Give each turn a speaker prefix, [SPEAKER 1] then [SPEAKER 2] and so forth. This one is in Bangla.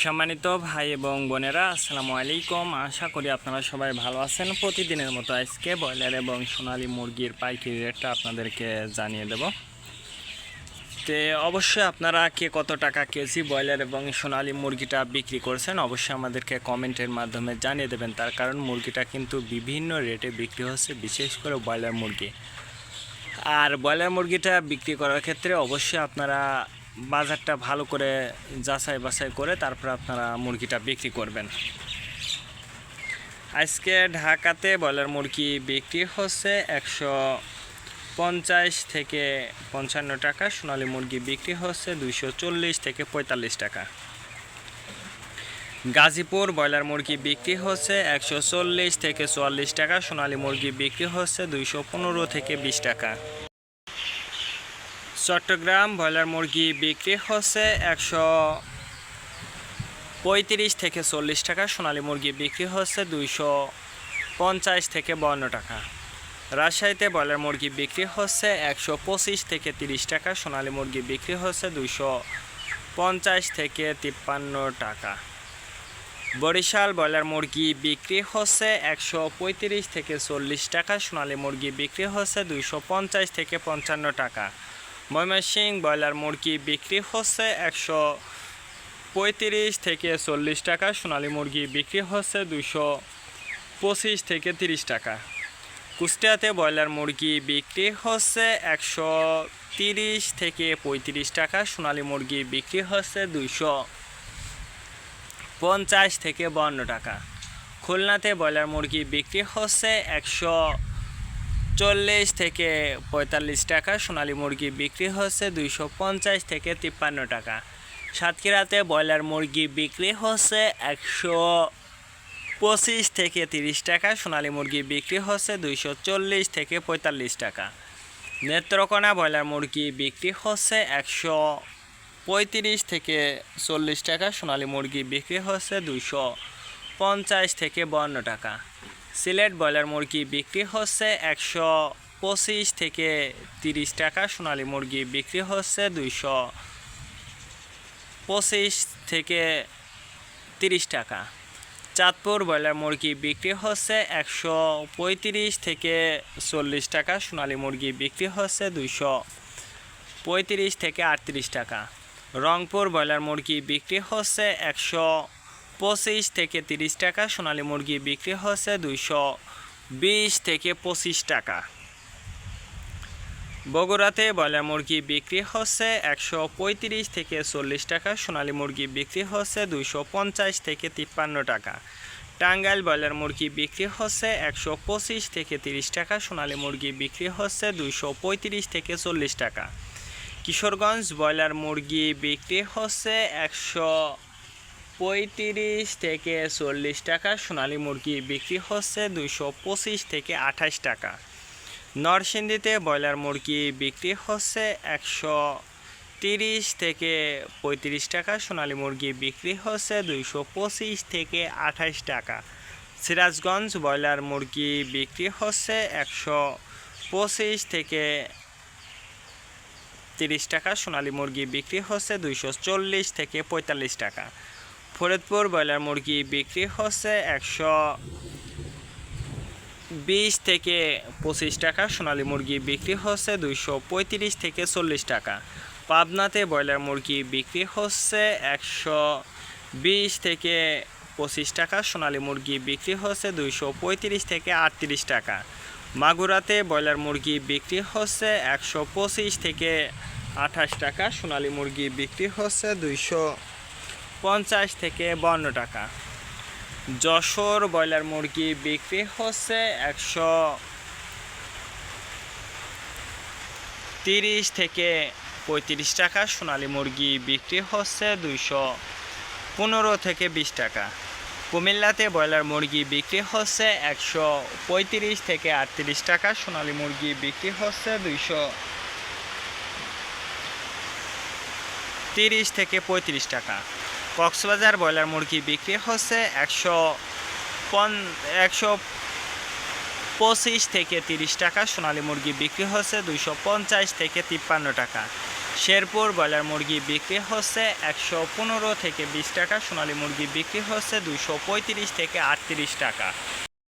[SPEAKER 1] সম্মানিত ভাই এবং বোনেরা, আসসালামু আলাইকুম। আশা করি আপনারা সবাই ভালো আছেন। প্রতিদিনের মতো আজকে ব্রয়লার এবং সোনালী মুরগির পাইকারি রেটটা আপনাদেরকে জানিয়ে দেব। তো অবশ্যই আপনারা কে কত টাকা কেজি ব্রয়লার এবং সোনালী মুরগিটা বিক্রি করছেন অবশ্যই আমাদেরকে কমেন্টের মাধ্যমে জানিয়ে দেবেন। তার কারণ মুরগিটা কিন্তু বিভিন্ন রেটে বিক্রি হচ্ছে, বিশেষ করে ব্রয়লার মুরগি। আর ব্রয়লার মুরগিটা বিক্রি করার ক্ষেত্রে অবশ্যই আপনারা বাজারটা ভালো করে যাচাই বাছাই করে তারপর আপনারা মুরগিটা বিক্রি করবেন। আজকে ঢাকাতে ব্রয়লার মুরগি বিক্রি হচ্ছে 150 থেকে 55 টাকা, সোনালী মুরগি বিক্রি হচ্ছে 240 থেকে 45 টাকা। গাজীপুর ব্রয়লার মুরগি বিক্রি হচ্ছে 140 থেকে 44 টাকা, সোনালী মুরগি বিক্রি হচ্ছে 215 থেকে 20 টাকা। চট্টগ্রাম ব্রয়লার মুরগি বিক্রি হচ্ছে 135 থেকে 40 টাকা, সোনালী মুরগি বিক্রি হচ্ছে 250 থেকে 52 টাকা। রাজশাহীতে ব্রয়লার মুরগি বিক্রি হচ্ছে 125 থেকে 30 টাকা, সোনালী মুরগি বিক্রি হচ্ছে 250 থেকে 53 টাকা। বরিশাল ব্রয়লার মুরগি বিক্রি হচ্ছে 135 থেকে 40 টাকা, সোনালী মুরগি বিক্রি হচ্ছে 250 থেকে 55 টাকা। ময়মনসিংহ ব্রয়লার মুরগি বিক্রি হচ্ছে 135 থেকে 40 টাকা, সোনালী মুরগি বিক্রি হচ্ছে 225 থেকে 30 টাকা। কুষ্টিয়াতে ব্রয়লার মুরগি বিক্রি হচ্ছে 130 থেকে 35 টাকা, সোনালী মুরগি বিক্রি হচ্ছে 250 থেকে 52 টাকা। খুলনাতে ব্রয়লার মুরগি বিক্রি হচ্ছে 140 থেকে 45 টাকা, সোনালী মুরগি বিক্রি হচ্ছে 250 থেকে 53 টাকা। সাতক্ষীরাতে ব্রয়লার মুরগি বিক্রি হচ্ছে 125 থেকে 30 টাকা, সোনালী মুরগি বিক্রি হচ্ছে 240 থেকে 45 টাকা। নেত্রকোনা ব্রয়লার মুরগি বিক্রি হচ্ছে 135 থেকে 40 টাকা, সোনালী মুরগি বিক্রি হচ্ছে 250 থেকে 52 টাকা। সিলেট ব্রয়লার মুরগি বিক্রি হচ্ছে 125 থেকে 30 টাকা, সোনালী মুরগি বিক্রি হচ্ছে 225 থেকে 30 টাকা। চাঁদপুর ব্রয়লার মুরগি বিক্রি হচ্ছে 135 থেকে 40 টাকা, সোনালী মুরগি বিক্রি হচ্ছে 235 থেকে 38 টাকা। রংপুর ব্রয়লার মুরগি বিক্রি হচ্ছে 125 থেকে 30 টাকা, সোনালী মুরগি বিক্রি হচ্ছে 220 থেকে 25 টাকা। বগুড়াতে ব্রয়লার মুরগি বিক্রি হচ্ছে 135 থেকে 40 টাকা, সোনালী মুরগি বিক্রি হচ্ছে 250 থেকে 53 টাকা। টাঙ্গাইল ব্রয়লার মুরগি বিক্রি হচ্ছে 125 থেকে 30 টাকা, সোনালী মুরগি বিক্রি হচ্ছে 235 থেকে 40 টাকা। কিশোরগঞ্জ ব্রয়লার মুরগি বিক্রি হচ্ছে 135 থেকে 40 টাকা, সোনালী মুরগি বিক্রি হচ্ছে 225 থেকে 28 টাকা। নরসিংদীতে ব্রয়লার মুরগি বিক্রি হচ্ছে 130 থেকে 35 টাকা, সোনালী মুরগি বিক্রি হচ্ছে 225 থেকে 28 টাকা। সিরাজগঞ্জ ব্রয়লার মুরগি বিক্রি হচ্ছে 125 থেকে 30 টাকা, সোনালী মুরগি বিক্রি হচ্ছে 240 থেকে 45 টাকা। ফরিদপুর ব্রয়লার মুরগি বিক্রি হচ্ছে 120 থেকে 25 টাকা, সোনালী মুরগি বিক্রি হচ্ছে 235 থেকে 40 টাকা। পাবনাতে ব্রয়লার মুরগি বিক্রি হচ্ছে 120 থেকে 25 টাকা, সোনালী মুরগি বিক্রি হচ্ছে 235 থেকে 38 টাকা। মাগুরাতে ব্রয়লার মুরগি বিক্রি হচ্ছে 125 থেকে 28 টাকা, সোনালী মুরগি বিক্রি হচ্ছে 250 থেকে 52 টাকা। যশোর ব্রয়লার মুরগি বিক্রি হচ্ছে 130 থেকে 35 টাকা, সোনালী মুরগি বিক্রি হচ্ছে 215 থেকে 20 টাকা। কুমিল্লাতে ব্রয়লার মুরগি বিক্রি হচ্ছে 135 থেকে 38 টাকা, সোনালী মুরগি বিক্রি হচ্ছে 230 থেকে 35 টাকা। কক্সবাজার ব্রয়লার মুরগি বিক্রি হচ্ছে 125 থেকে 30 টাকা, সোনালী মুরগি বিক্রি হচ্ছে 250 থেকে 53 টাকা। শেরপুর ব্রয়লার মুরগি বিক্রি হচ্ছে 115 থেকে 20 টাকা, সোনালী মুরগি বিক্রি হচ্ছে 235 থেকে 38 টাকা।